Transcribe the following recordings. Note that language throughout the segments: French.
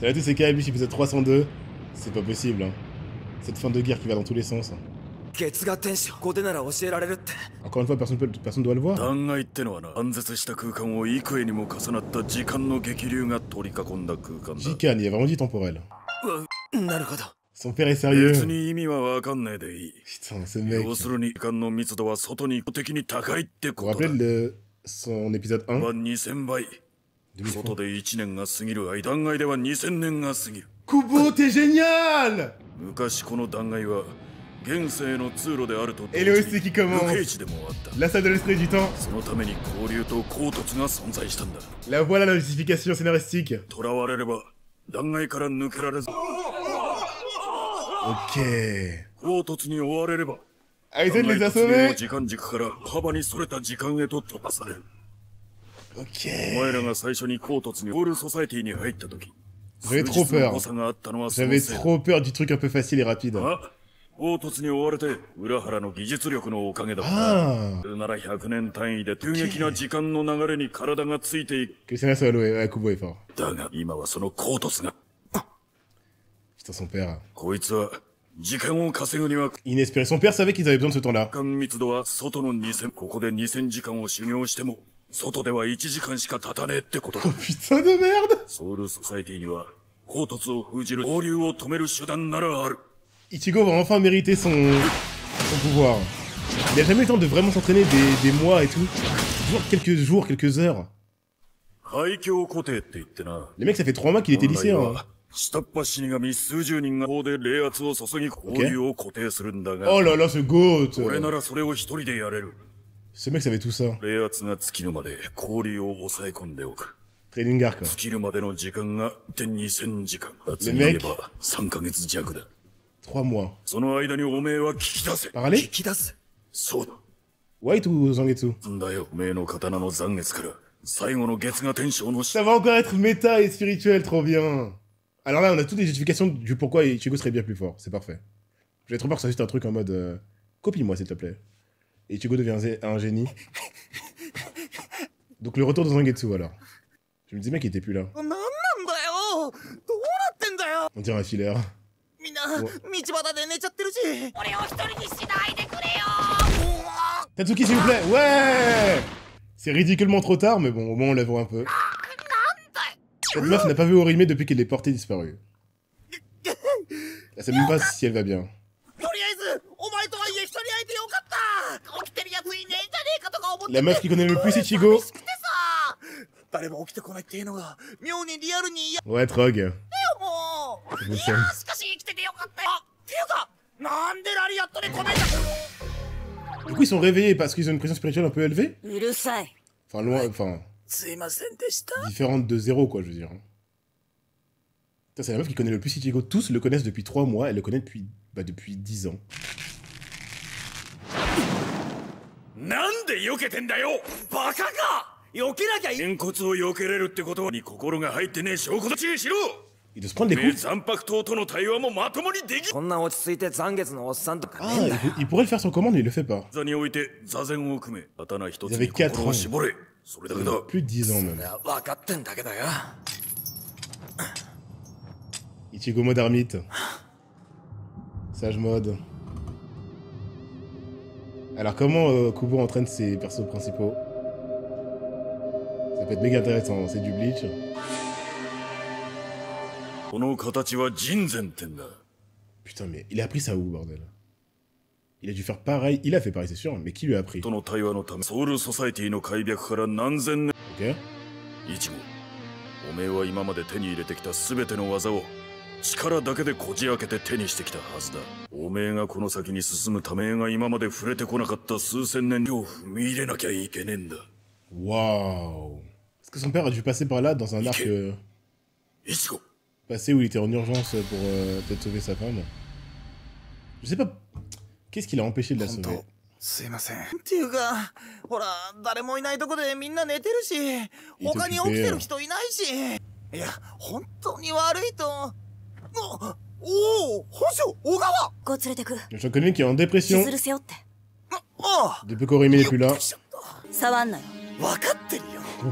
Ça va tous ces KMH épisode 302. C'est pas possible, hein. Cette fin de guerre qui va dans tous les sens. Encore une fois, personne doit le voir. Jikan, il y a vraiment dit temporel. Son père est sérieux. Putain, ce mec. Vous vous rappelez de son épisode 1? Kubo, t'es génial! Et le aussi qui commence. La salle de l'esprit du temps. La voilà la justification scénaristique. Ok. Aizen les a sauvés. Ok. J'avais trop peur. J'avais trop peur du truc un peu facile et rapide. Ah. Okay. Que c'est là, ça va louer. Ouais, Kubo est fort. Putain, son père. Inespéré. Son père savait qu'ils avaient besoin de ce temps-là. Oh putain de merde! Ichigo va enfin mériter son pouvoir. Il a jamais eu le temps de vraiment s'entraîner des mois et tout. C'est toujours quelques jours, quelques heures. Les mecs, ça fait 3 mois qu'il était lycéen. Hein. Okay. Oh là là, ce goat! Ce mec savait tout ça. Training Arc. Le mec... 3 mois. Parler? White ou Zangetsu? Ça va encore être méta et spirituel, trop bien. Alors là, on a toutes les justifications du pourquoi Ichigo serait bien plus fort. C'est parfait. J'ai trop peur que ça soit juste un truc en mode... Copie-moi, s'il te plaît. Et Ichigo devient un génie. Donc le retour de Zangetsu, alors. Je me disais, mec, il était plus là. On dirait un filler. Tatsuki, s'il vous plaît. Ouais. C'est ridiculement trop tard, mais bon, au moins on la voit un peu. Cette meuf n'a pas vu Orihime depuis qu'elle est portée disparue. Elle sait même pas si elle va bien. La meuf qui connaît le plus Ichigo. Ouais, Trog. Du coup, ils sont réveillés parce qu'ils ont une pression spirituelle un peu élevée. Enfin, loin, enfin... différente de 0, quoi, je veux dire. C'est la meuf qui connaît le plus Ichigo. Tous le connaissent depuis 3 mois, elle le connaît depuis 10 ans. Il doit se prendre des coups. Ah, il pourrait le faire sans commande, mais il le fait pas. Ils avaient 4 ans. Plus de 10 ans même. Ichigo mode ermite. Sage mode. Alors comment Kubo entraîne ses persos principaux? Ça peut être méga intéressant, c'est du Bleach. Putain, mais il a appris ça où, bordel? Il a dû faire pareil, il a fait pareil, c'est sûr, mais qui lui a appris? Ok. Waouh. Est-ce que son père a dû passer par là dans un arc passé où il était en urgence pour peut-être sauver sa femme? Je sais pas. Qu'est-ce qui l'a empêché de la sauver? J'en connais qui est en dépression. Depuis qu'Orihime n'est plus là.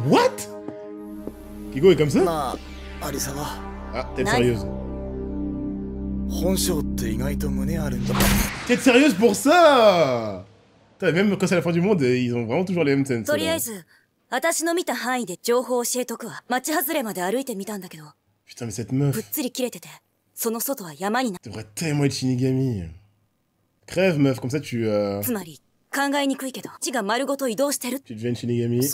What? Kigo est comme ça? Ah, tête sérieuse. Tête sérieuse pour ça. Putain, même quand c'est la fin du monde, ils ont vraiment toujours les mêmes scènes. Putain, mais cette meuf devrait tellement être Shinigami. Crève, meuf, comme ça tu deviens une Shinigami.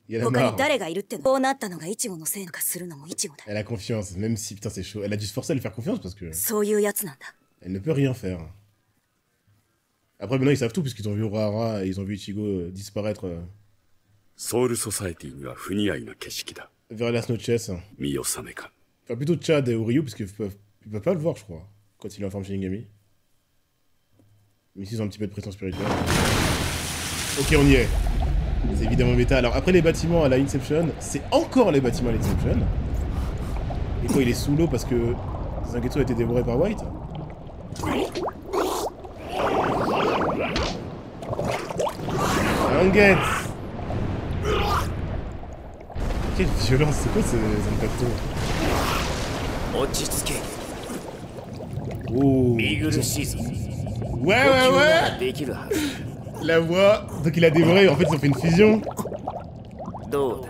Il y en a marre. Elle a confiance, même si, putain, c'est chaud. Elle a dû se forcer à lui faire confiance parce que... Elle ne peut rien faire. Après, maintenant, ils savent tout puisqu'ils ont vu Urahara et ils ont vu Ichigo disparaître. Vers las noches. Enfin, plutôt Chad et Uryu, parce qu'ils peuvent pas le voir, je crois, quand il est en forme Shinigami. Mais s'ils ont un petit peu de pression spirituelle. Ok, on y est. C'est évidemment méta. Alors, après les bâtiments à la Inception, c'est encore les bâtiments à l'Inception. Et quoi, il est sous l'eau parce que Zangetsu a été dévoré par White. Zangetsu. Quelle violence, c'est quoi ce Zangetsu? Oh. Ouais. La voix. Donc il a dévoré, en fait ils ont fait une fusion. Quoi?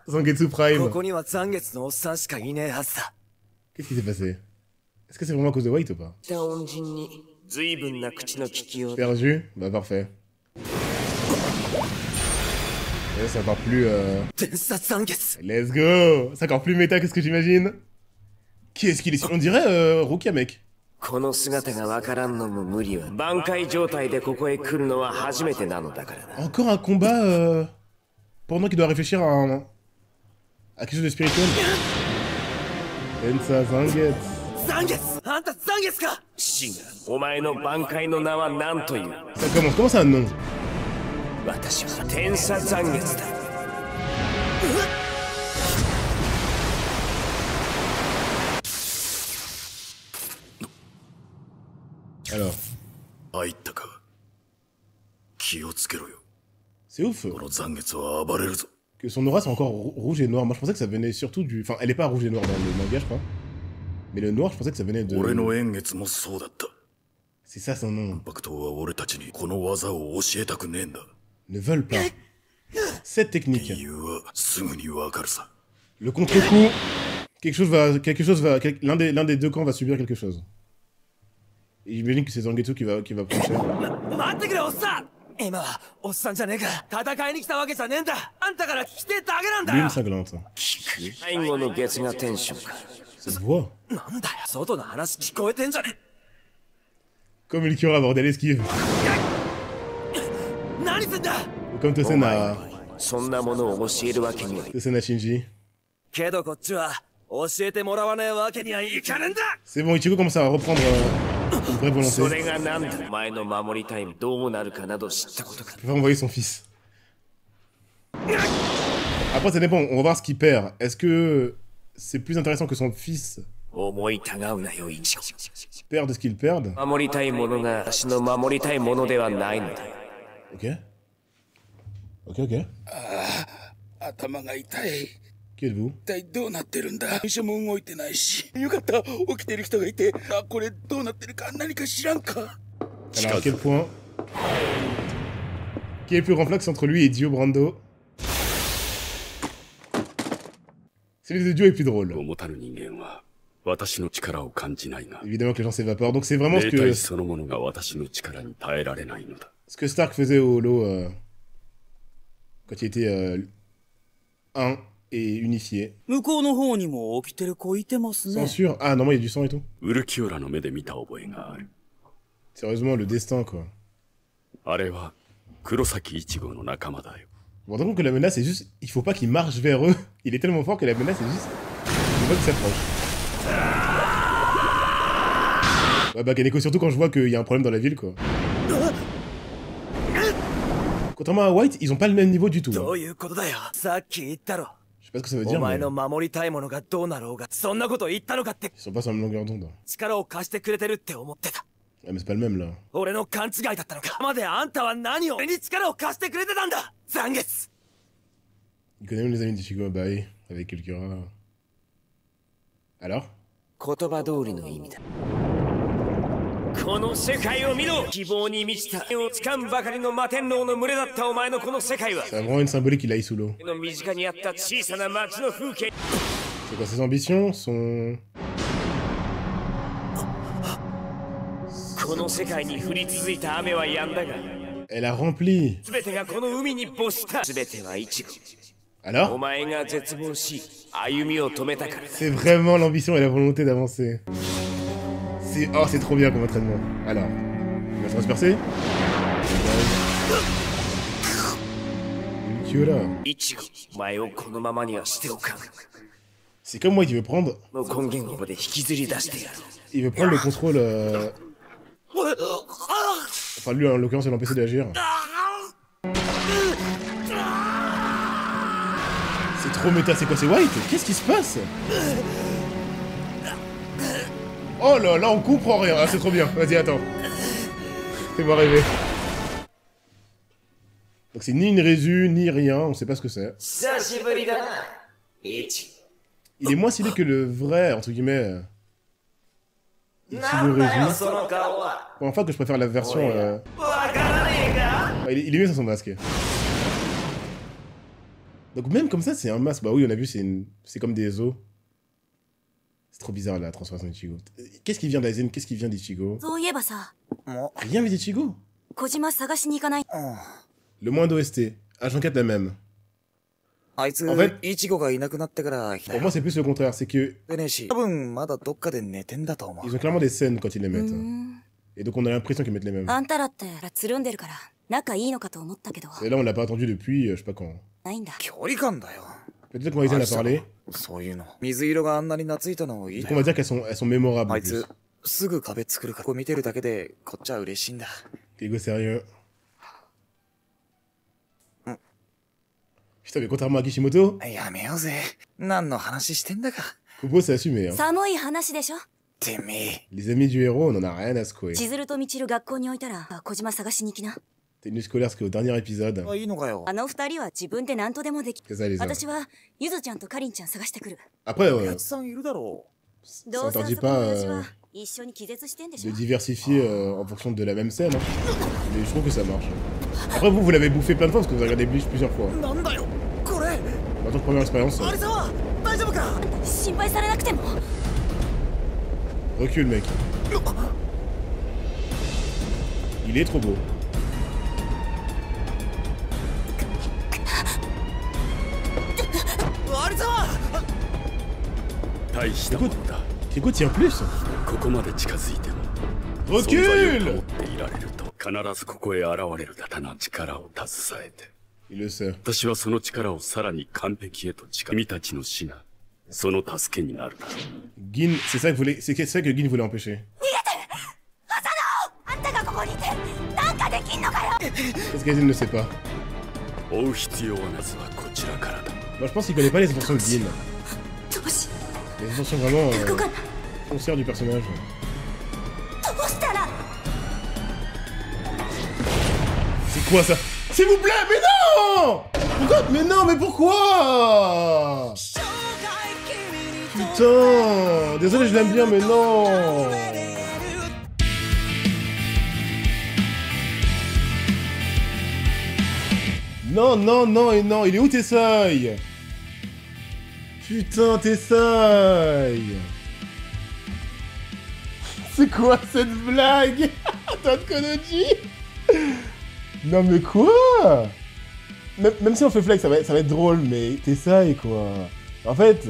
Zangetsu Prime. Qu'est-ce qui s'est passé? Est-ce que c'est vraiment à cause de White ou pas? Perdu? Bah parfait. Et c'est encore plus Let's go. C'est encore plus méta que ce que j'imagine. Qui est-ce qu'il est? On dirait Rukia, mec. Encore un combat pendant qu'il doit réfléchir à quelque chose de spirituel. Tensa Zangetsu. Ça commence, comment c'est un nom? Alors. C'est ouf. Que son aura soit encore rouge et noir. Moi je pensais que ça venait surtout du... Enfin, elle est pas rouge et noire dans le manga, je crois. Mais le noir, je pensais que ça venait de... C'est ça son nom. Ne veulent pas. Cette technique. Le contre-coup. L'un des deux camps va subir quelque chose. Et j'imagine que c'est Zangetsu qui va prendre cher. Lune cinglante. Cette voix. Comme il qui aura abordé l'esquive. Comme Tosen à Shinji. C'est bon, Ichigo commence à reprendre une vraie volonté. Il va envoyer son fils. Après, ça dépend, on va voir ce qu'il perd. Est-ce que c'est plus intéressant que son fils perde ce qu'il perde? Ok. Qui êtes-vous? Alors, à quel point? Qui est plus grand flax entre lui et Dio Brando? Celui de Dio est plus drôle. Évidemment que les gens s'évaporent, donc c'est vraiment ce que Stark faisait au Holo quand il était un et unifié. Censure. Ah non, il y a du sang et tout. Sérieusement, le destin quoi. Bon, donc que la menace est juste... Il faut pas qu'il marche vers eux. Il est tellement fort que la menace est juste... Il faut pas qu'il s'approche. Ouais, bah Kaneko, surtout quand je vois qu'il y a un problème dans la ville quoi. Contrairement à White, ils ont pas le même niveau du tout. Hein. Je sais pas ce que ça veut dire, mais... Ils sont pas sur la même longueur d'onde. Ouais, mais c'est pas le même, là. Il connaît même les amis d'Ichigo, bah oui, avec Kukura. Alors? 言葉通りの意味だ。この世界を見ろ。希望に満ちたを掴むばかりの摩天楼の群れだったお前のこの世界は。C'est vraiment une symbolique qu'il aille sous l'eau. の身近にあった小さな町の風景。C'est quoi ses ambitions? Son... この世界に降り続いた雨は止んだが。Elle a rempli. すべてがこの海に没した。すべてはイチゴ。Alors? お前が絶望し、歩みを止めたからだ。C'est vraiment l'ambition et la volonté d'avancer. Oh, c'est trop bien comme entraînement. Alors, il va se transpercer. Kukura. C'est comme moi qui veut prendre. Il veut prendre le contrôle. Enfin, lui en l'occurrence, il va l'empêcher d'agir. C'est trop méta, c'est quoi? C'est White? Qu'est-ce qui se passe? Oh là là, on comprend rien. Ah, c'est trop bien. Vas-y, attends. Fais-moi rêver. Donc c'est ni une résu, ni rien. On sait pas ce que c'est. Il est moins stylé que le vrai, entre guillemets. Ichigo résu. Bon, enfin que je préfère la version... il est mieux sans son masque. Donc même comme ça, c'est un masque. Bah oui, on a vu, c'est comme des os. C'est trop bizarre la transformation d'Ichigo. Qu'est-ce qui vient d'Aizen? Qu'est-ce qui vient d'Ichigo? Rien vient d'Ichigo. Le moins d'OST. H24 la même. En fait, pour moi c'est plus le contraire. C'est que... Ils ont clairement des scènes quand ils les mettent. Et donc on a l'impression qu'ils mettent les mêmes. Et là on l'a pas attendu depuis je sais pas quand. Peut-être qu'on va en parler. Donc on va dire qu'elles sont mémorables. Ego sérieux. Putain mais contrairement à Kishimoto, Kubo c'est assumé hein. Les amis du héros on en a rien à secouer. Tenue scolaire, c'est au dernier épisode. C'est ça les hommes. Après, ça n'interdit pas de diversifier en fonction de la même scène. Hein. Mais je trouve que ça marche. Après, vous l'avez bouffé plein de fois parce que vous avez regardé Bleach plusieurs fois. Maintenant, première expérience. Recule, mec. Il est trop beau. Écoute, Kiko tient plus. Recule. Il le sait. Gin, c'est ça que Gin voulait empêcher. Qu'est-ce qu'Aizen ne sait pas? Moi je pense qu'il connaît pas les intentions de Gin. Les intentions vraiment foncières du personnage. C'est quoi ça? S'il vous plaît, mais non! Pourquoi? Mais non, mais pourquoi? Putain! Désolé, je l'aime bien, mais non! Non, non, non et non, il est où Tessai? Putain, Tessai! C'est quoi cette blague? Don Konoji? Non mais quoi? Même si on fait flex, ça va être drôle, mais Tessai quoi. En fait,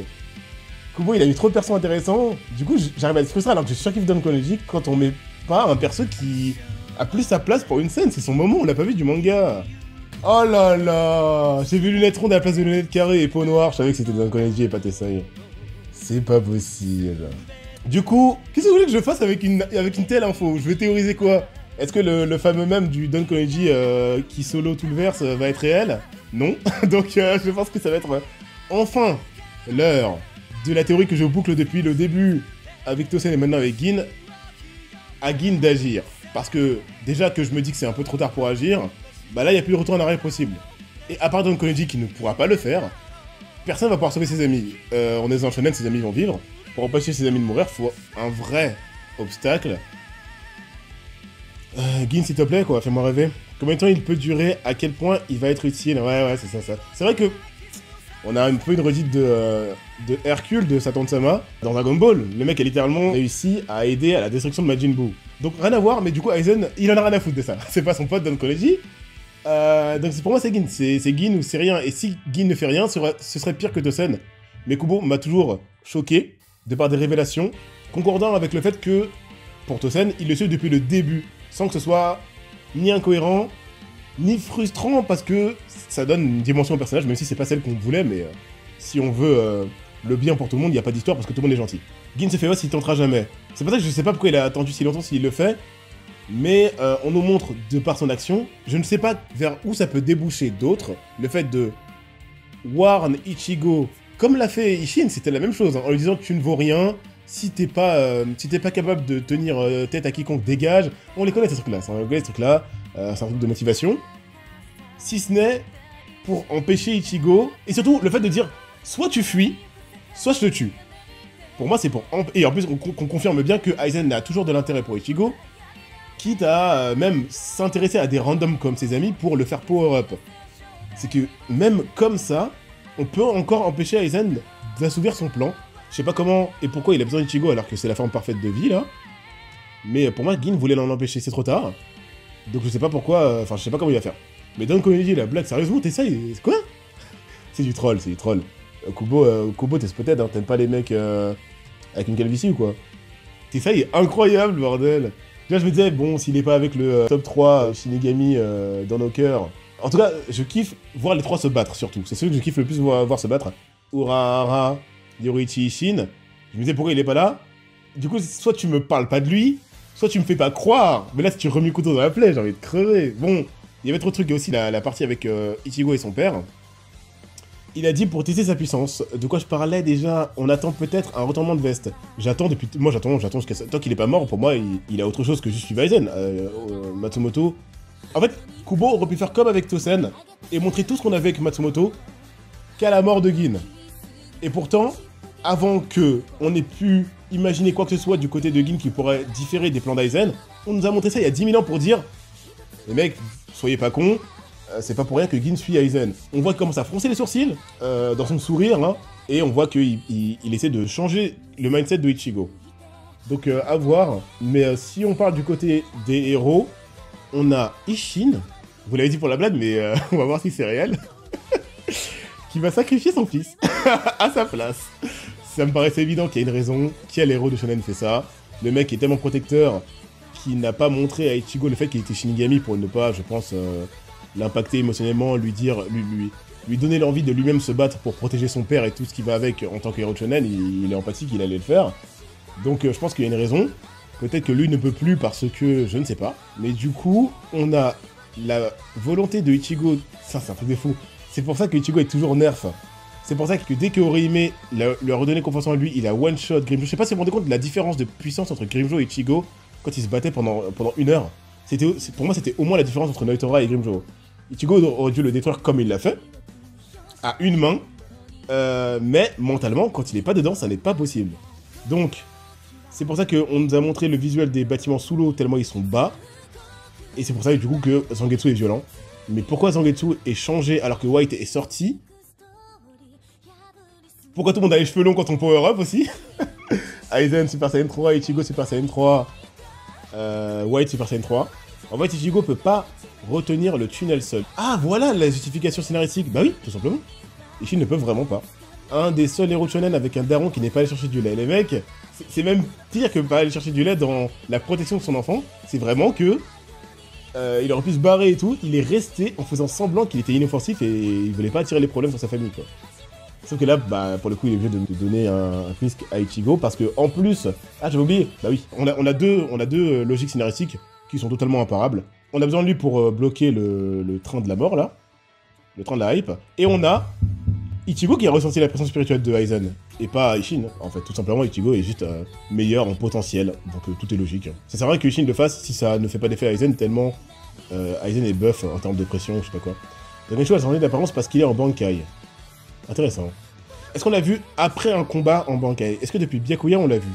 Kubo il a eu trop de persos intéressants, du coup j'arrive à être frustré alors que je surkiffe Don Konoji quand on met pas un perso qui a plus sa place pour une scène, c'est son moment, on l'a pas vu du manga. Oh là là, j'ai vu lunettes rondes à la place de lunettes carrées et peau noire, je savais que c'était Don Konoji et pas Tessai. C'est pas possible. Du coup, qu'est-ce que vous voulez que je fasse avec une telle info? Je vais théoriser quoi? Est-ce que le fameux mème du Don Konoji qui solo tout le verse va être réel? Non. Donc je pense que ça va être enfin l'heure de la théorie que je boucle depuis le début avec Tosen et maintenant avec Gin, à Gin d'agir. Parce que déjà que je me dis que c'est un peu trop tard pour agir, bah là il n'y a plus de retour en arrière possible. Et à part Don Koneji qui ne pourra pas le faire, personne va pouvoir sauver ses amis. En étant shonen, ses amis vont vivre. Pour empêcher ses amis de mourir, faut un vrai obstacle. Gin, s'il te plaît, quoi, fais-moi rêver. Combien de temps il peut durer? À quel point il va être utile? Ouais, c'est ça. C'est vrai que on a un peu une redite de Hercule, de Satan Sama, dans Dragon Ball. Le mec a littéralement réussi à aider à la destruction de Majin Buu. Donc rien à voir, mais du coup Aizen, il en a rien à foutre de ça. C'est pas son pote Don Koneji. Donc pour moi c'est Gin. C'est Gin ou c'est rien. Et si Gin ne fait rien, ce serait pire que Tosen. Mais Kubo m'a toujours choqué, de par des révélations, concordant avec le fait que, pour Tosen, il le suit depuis le début, sans que ce soit ni incohérent, ni frustrant, parce que ça donne une dimension au personnage, même si c'est pas celle qu'on voulait, mais si on veut le bien pour tout le monde, il n'y a pas d'histoire parce que tout le monde est gentil. Gin se fait voir s'il tentera jamais. C'est pour ça que je sais pas pourquoi il a attendu si longtemps s'il le fait, mais on nous montre, de par son action, je ne sais pas vers où ça peut déboucher d'autres, le fait de warn Ichigo, comme l'a fait Ishin, c'était la même chose, hein, en lui disant tu ne vaux rien, si t'es pas capable de tenir tête à quiconque, dégage. On les connaît ces trucs-là, c'est un truc de motivation. Si ce n'est pour empêcher Ichigo, et surtout le fait de dire soit tu fuis, soit je te tue. Pour moi c'est pour... Et en plus qu'on confirme bien que Aizen a toujours de l'intérêt pour Ichigo, quitte à même s'intéresser à des randoms comme ses amis pour le faire power-up. C'est que même comme ça, on peut encore empêcher Aizen d'assouvir son plan. Je sais pas comment et pourquoi il a besoin d'Ichigo alors que c'est la forme parfaite de vie là. Mais pour moi, Gin voulait l'en empêcher, c'est trop tard. Donc je sais pas pourquoi, enfin je sais pas comment il va faire. Mais Don Koneji, la blague, sérieusement, t'essayes, quoi? C'est du troll, Kubo, t'es peut-être, hein, t'aimes pas les mecs avec une calvitie ou quoi? T'essayes, incroyable, bordel. Déjà je me disais, bon, s'il est pas avec le top 3 Shinigami dans nos cœurs... En tout cas, je kiffe voir les trois se battre, surtout. C'est ceux que je kiffe le plus voir se battre. Urahara, Yoruichi, Ishin. Je me disais, pourquoi il est pas là? Du coup, soit tu me parles pas de lui, soit tu me fais pas croire. Mais là, si tu remets le couteau dans la plaie, j'ai envie de crever. Bon, il y avait trop de trucs. Il y a aussi la partie avec Ichigo et son père. Il a dit pour tester sa puissance. De quoi je parlais déjà? On attend peut-être un retournement de veste. J'attends depuis... Moi, j'attends jusqu'à... Tant qu'il est pas mort, pour moi, il a autre chose que juste suivre Aizen. Matsumoto... En fait, Kubo aurait pu faire comme avec Tosen et montrer tout ce qu'on avait avec Matsumoto qu'à la mort de Gin. Et pourtant, avant que on ait pu imaginer quoi que ce soit du côté de Gin qui pourrait différer des plans d'Aizen, on nous a montré ça il y a 10 000 ans pour dire les mecs, soyez pas cons, c'est pas pour rien que Gin suit Aizen. On voit qu'il commence à froncer les sourcils dans son sourire, hein, et on voit qu'il essaie de changer le mindset de Ichigo. Donc à voir, mais si on parle du côté des héros, on a Ishin, vous l'avez dit pour la blague, mais on va voir si c'est réel, qui va sacrifier son fils à sa place. Ça me paraissait évident qu'il y a une raison, quel héros de shonen fait ça. Le mec est tellement protecteur qu'il n'a pas montré à Ichigo le fait qu'il était Shinigami pour ne pas, je pense, l'impacter émotionnellement, lui dire, lui donner l'envie de lui-même se battre pour protéger son père et tout ce qui va avec en tant qu'héros de shonen. Il est empathique, il allait le faire. Donc je pense qu'il y a une raison. Peut-être que lui ne peut plus parce que... je ne sais pas. Mais du coup, on a la volonté de Ichigo... Ça, c'est un truc de fou. C'est pour ça que Ichigo est toujours nerf. C'est pour ça que dès que Orihime lui a redonné confiance en lui, il a one-shot Grimmjow. Je sais pas si vous vous rendez compte de la différence de puissance entre Grimmjow et Ichigo quand ils se battaient pendant 1 heure. Pour moi, c'était au moins la différence entre Noitora et Grimmjow. Ichigo aurait dû le détruire comme il l'a fait, à une main. Mais mentalement, quand il est pas dedans, ça n'est pas possible. Donc... c'est pour ça qu'on nous a montré le visuel des bâtiments sous l'eau tellement ils sont bas. Et c'est pour ça du coup que Zangetsu est violent. Mais pourquoi Zangetsu est changé alors que White est sorti? Pourquoi tout le monde a les cheveux longs quand on power up aussi? Aizen Super Saiyan 3, Ichigo Super Saiyan 3, White Super Saiyan 3. En fait Ichigo peut pas retenir le tunnel seul. Ah voilà la justification scénaristique. Bah oui, tout simplement. Ishin ne peuvent vraiment pas. Un des seuls héros de shonen avec un daron qui n'est pas allé chercher du lait. Les mecs, c'est même pire que pas aller chercher du lait dans la protection de son enfant. C'est vraiment que il aurait pu se barrer et tout. Il est resté en faisant semblant qu'il était inoffensif et il voulait pas attirer les problèmes sur sa famille, quoi. Sauf que là, bah, pour le coup, il est obligé de donner un fisc à Ichigo parce que en plus, ah j'avais oublié, bah oui, on a deux logiques scénaristiques qui sont totalement imparables. On a besoin de lui pour bloquer le train de la mort là, le train de la hype, et on a Ichigo qui a ressenti la pression spirituelle de Aizen, et pas Ishin, en fait, tout simplement Ichigo est juste meilleur en potentiel, donc tout est logique. Ça sert à rien que Ishin le fasse si ça ne fait pas d'effet à Aizen, tellement Aizen est buff en termes de pression, je sais pas quoi. Dagensho a changé d'apparence parce qu'il est en Bankai. Intéressant. Est-ce qu'on l'a vu après un combat en Bankai? Est-ce que depuis Byakuya on l'a vu?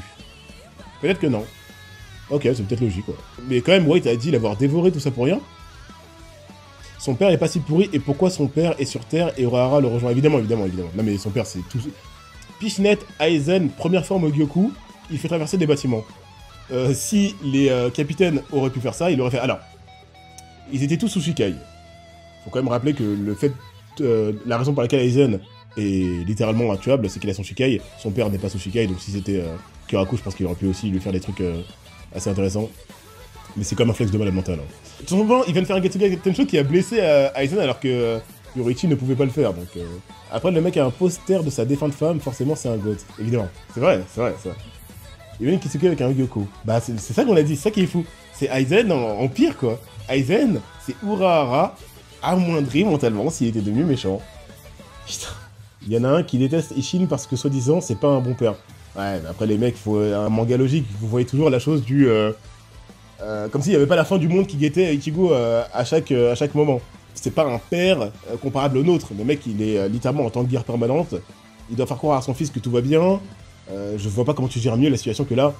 Peut-être que non. Ok, c'est peut-être logique, quoi. Mais quand même, White a dit l'avoir dévoré tout ça pour rien. Son père est pas si pourri, et pourquoi son père est sur Terre et Urahara le rejoint? Évidemment. Non mais son père c'est tout... Pichinette, Aizen, première forme au Gyoku, il fait traverser des bâtiments. Si les capitaines auraient pu faire ça, il aurait fait... Alors, ils étaient tous sous Shikai. Faut quand même rappeler que le fait... la raison pour laquelle Aizen est littéralement intuable, c'est qu'il a son Shikai. Son père n'est pas sous Shikai, donc si c'était Kyoraku, je pense qu'il aurait pu aussi lui faire des trucs assez intéressants. Mais c'est comme un flex de malade mental. Hein. Tout simplement, il vient de faire un Getsuga Tensho qui a blessé Aizen alors que Yoriichi ne pouvait pas le faire. Donc, Après, le mec a un poster de sa défunte femme, forcément c'est un goat. Évidemment. C'est vrai. Il y a une Kitsuke avec un Gyoko. Bah, c'est ça qu'on a dit, c'est ça qui est fou. C'est Aizen en pire, quoi. Aizen, c'est Urahara amoindri mentalement s'il était devenu méchant. Putain. Il y en a un qui déteste Ishin parce que, soi-disant, c'est pas un bon père. Ouais, mais après, les mecs, faut un manga logique. Vous voyez toujours la chose du... comme s'il n'y avait pas la fin du monde qui guettait Ichigo à chaque moment. C'est pas un père comparable au nôtre. Le mec, il est littéralement en temps de guerre permanente. Il doit faire croire à son fils que tout va bien. Je vois pas comment tu gères mieux la situation que là.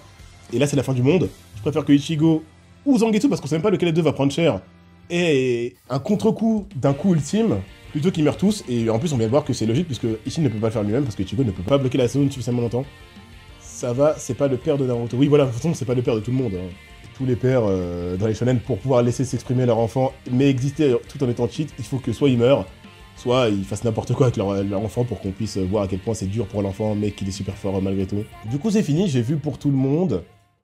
Et là, c'est la fin du monde. Je préfère que Ichigo ou Zangetsu, parce qu'on sait même pas lequel des deux va prendre cher, ait un contre-coup d'un coup ultime, plutôt qu'ils meurent tous. Et en plus, on vient de voir que c'est logique, puisque Ishin ne peut pas le faire lui-même, parce que Ichigo ne peut pas bloquer la zone suffisamment longtemps. Ça va, c'est pas le père de Naruto. Oui, voilà, de toute façon, c'est pas le père de tout le monde. Hein. Tous les pères dans les shonen, pour pouvoir laisser s'exprimer leur enfant, mais exister tout en étant cheat, il faut que soit ils meurent, soit ils fassent n'importe quoi avec leur enfant pour qu'on puisse voir à quel point c'est dur pour l'enfant, mais qu'il est super fort malgré tout. Du coup, c'est fini, j'ai vu pour tout le monde.